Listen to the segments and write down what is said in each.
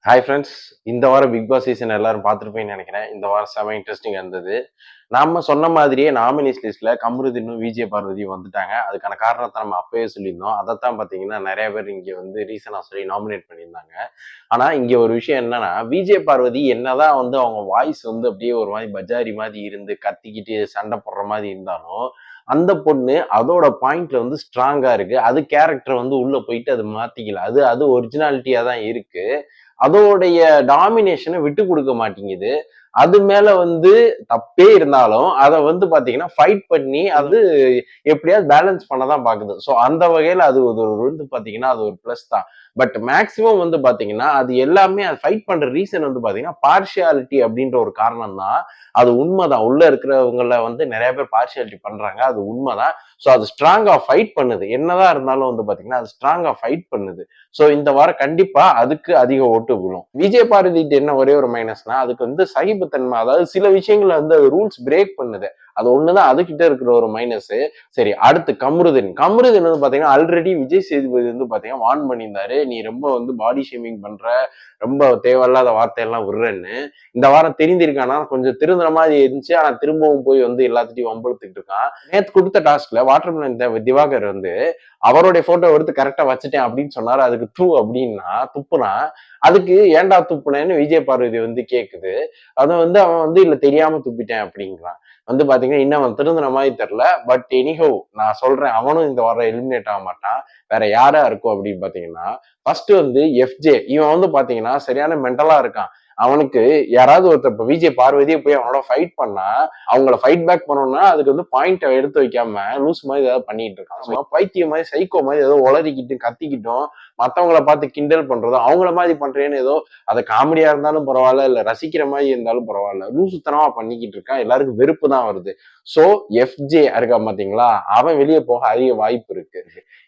Hi friends. இந்த வாரம் big Boss season எல்லாரும் பார்த்துருப்பீங்கன்னு நினைக்கிறேன். இந்த வாரம் செம இன்ட்ரெஸ்டிங்கா இருந்தது. நாம சொன்ன மாதிரியே நாமினீஸ் லிஸ்ட்ல கமருதீனும், விஜே பார்வதியும் வந்துட்டாங்க. அதுக்கான காரணத்த நம்ம அப்பவே சொல்லியிருந்தோம். அதத்தான் பார்த்தீங்கன்னா, நெறைய பேர் இங்க வந்து ரீசனா சொல்லி நாமினேட் பண்ணியிருந்தாங்க. ஆனா, இங்க ஒரு விஷயம் என்னன்னா, விஜே பார்வதி என்னதான் வந்து அவங்க வாய்ஸ் வந்து அப்படியே ஒரு மாரி பஜாரி மாரி இருந்து கத்திக்கிட்டு சண்டை போடுற மாரி இருந்தாலும், அந்த பொண்ணு அதோட பாயிண்ட்ல வந்து ஸ்ட்ராங்கா இருக்கு. அது கேரக்டர் வந்து உள்ள போயிட்டு அது மாத்திக்கல. அது அது ஒரிஜினாலிட்டியா தான் இருக்கு. அதோடைய டாமினேஷன விட்டு குடுக்க மாட்டேங்குது. அது மேல வந்து தப்பே இருந்தாலும், அத வந்து பாத்தீங்கன்னா, ஃபைட் பண்ணி அது எப்படியாவது பேலன்ஸ் பண்ண தான் பாக்குது. ஸோ அந்த வகையில அது ஒரு வந்து பாத்தீங்கன்னா, அது ஒரு பிளஸ் தான். பட் மேக்ஸிமம் வந்து பாத்தீங்கன்னா, அது எல்லாமே அது ஃபைட் பண்ற ரீசன் வந்து பாத்தீங்கன்னா, பார்ஷியாலிட்டி அப்படின்ற ஒரு காரணம் தான். அது உண்மதான். உள்ள இருக்கிறவங்கள வந்து நெறைய பேர் பார்ஷியாலிட்டி பண்றாங்க. அது உண்மதான். ஸோ அது ஸ்ட்ராங்கா ஃபைட் பண்ணுது. என்னதான் இருந்தாலும் வந்து பாத்தீங்கன்னா, அது ஸ்ட்ராங்கா ஃபைட் பண்ணுது. ஸோ இந்த வாரம் கண்டிப்பா அதுக்கு அதிக ஓட்டு விழும். விஜய் பாரதிக்கு என்ன ஒரே ஒரு மைனஸ்னா, அதுக்கு வந்து சகிப்புத்தன்மை. அதாவது சில விஷயங்கள வந்து ரூல்ஸ் பிரேக் பண்ணுது. அது ஒண்ணுதான் அதுகிட்ட இருக்கிற ஒரு மைனஸ். சரி, அடுத்து கமருதீன். கமருதீன் வந்து பாத்தீங்கன்னா, ஆல்ரெடி விஜய் சேதுபதி வந்து பாத்தீங்கன்னா வார்ன் பண்ணியிருந்தாரு. நீ ரொம்ப வந்து பாடி ஷேமிங் பண்ற, ரொம்ப தேவையில்லாத வார்த்தையெல்லாம் விடுறேன்னு. இந்த வாரம் திருந்திருக்கானா, கொஞ்சம் திருந்துற மாதிரி இருந்துச்சு. ஆனா திரும்பவும் போய் வந்து எல்லாத்துட்டையும் வம்பிழுத்துக்கிட்டு இருக்கான். நேத்து குடுத்த டாஸ்க்ல வாட்டர்மெலன் திவாகர் வந்து அவருடைய போட்டோ எடுத்து கரெக்டா வச்சுட்டேன் அப்படின்னு சொன்னாரு. அதுக்கு அப்படின்னா துப்புனா, அதுக்கு ஏன்டா துப்புனேன்னு விஜய் பார்வதி வந்து கேக்குது. அத வந்து அவன் வந்து இல்ல தெரியாம துப்பிட்டேன் அப்படிங்கிறான். வந்து பாத்தீங்கன்னா இன்னும் அவன் திருந்துன மாதிரி தெரியல. பட் எனிஹோ நான் சொல்றேன், அவனும் இந்த வாரம் எலிமினேட் ஆக மாட்டான். வேற யாரா இருக்கும் அப்படின்னு பாத்தீங்கன்னா, ஃபர்ஸ்ட் வந்து எஃப்ஜே. இவன் வந்து பாத்தீங்கன்னா சரியான மென்டலா இருக்கான். அவனுக்கு யாராவது ஒருத்தர் இப்ப விஜய் பார்வதியே போய் அவனோட ஃபைட் பண்ணா, அவங்கள ஃபைட் பேக் பண்ணணும்னா அதுக்கு வந்து பாயிண்ட் எடுத்து வைக்காம லூஸ் மாதிரி ஏதாவது பண்ணிட்டு இருக்கான். சும்மா பைத்தியம் மாதிரி சைக்கோ மாதிரி ஏதோ உளறிக்கிட்டு கத்திக்கிட்டும் மத்தவங்கள பார்த்து கிண்டல் பண்றதும் அவங்கள மாதிரி பண்றேன்னு ஏதோ அது காமெடியா இருந்தாலும் பரவாயில்ல, இல்ல ரசிக்கிற மாதிரி இருந்தாலும் பரவாயில்ல, லூசுத்தனமா பண்ணிக்கிட்டு இருக்கான். எல்லாருக்கும் வெறுப்பு தான் வருது. சோ எஃப்ஜே இருக்கா பாத்தீங்களா, அவன் வெளியே போக அதிக வாய்ப்பு இருக்கு.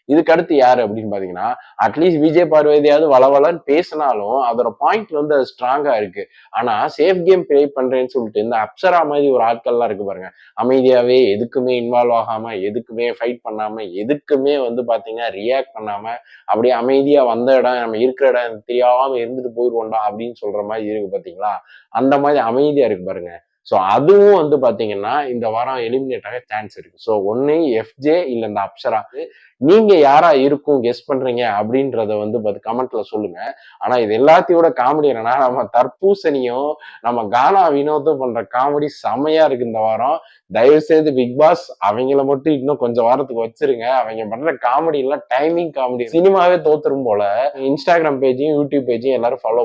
இதுக்கு அடுத்து யாரு அப்படின்னு பாத்தீங்கன்னா, அட்லீஸ்ட் விஜய் பார்வதியாவது வளவளன்னு பேசினாலும் அதோட பாயிண்ட்ல வந்து அது ஸ்ட்ராங்கா இருக்கு. ஆனா சேஃப் கேம் பிளே பண்றேன்னு சொல்லிட்டு இந்த அப்சரா மாதிரி ஒரு ஆட்கள்லாம் இருக்கு பாருங்க. அமைதியாவே எதுக்குமே இன்வால்வ் ஆகாம, எதுக்குமே ஃபைட் பண்ணாம, எதுக்குமே வந்து பாத்தீங்கன்னா ரியாக்ட் பண்ணாம, அப்படியே அமைதியா வந்த இடம் நம்ம இருக்கிற இடம் தெரியாம இருந்துட்டு போயிருவோம்டா அப்படின்னு சொல்ற மாதிரி இருக்கு பாத்தீங்களா. அந்த மாதிரி அமைதியா இருக்கு பாருங்க. சோ அதுவும் வந்து பாத்தீங்கன்னா இந்த வாரம் எலிமினேட் ஆக சான்ஸ் இருக்கு. சோ ஒன்னு எஃப்ஜே இல்ல இந்த அப்சரா. நீங்க யாரா இருக்கும் கெஸ் பண்றீங்க அப்படின்றத வந்து கமெண்ட்ல சொல்லுங்க. ஆனா இது எல்லாத்தையோட காமெடி என்னன்னா, நம்ம தர்பூசணியும் நம்ம கானா வினோத்தும் பண்ற காமெடி செமையா இருக்கு இந்த வாரம். தயவு செய்து பிக் பாஸ் அவங்கள மட்டும் இன்னும் கொஞ்சம் வாரத்துக்கு வச்சிருங்க. அவங்க பண்ற காமெடி எல்லாம் டைமிங் காமெடி. சினிமாவே தோத்துரும் போல. இன்ஸ்டாகிராம் பேஜையும் யூடியூப் பேஜையும் எல்லாரும் ஃபாலோ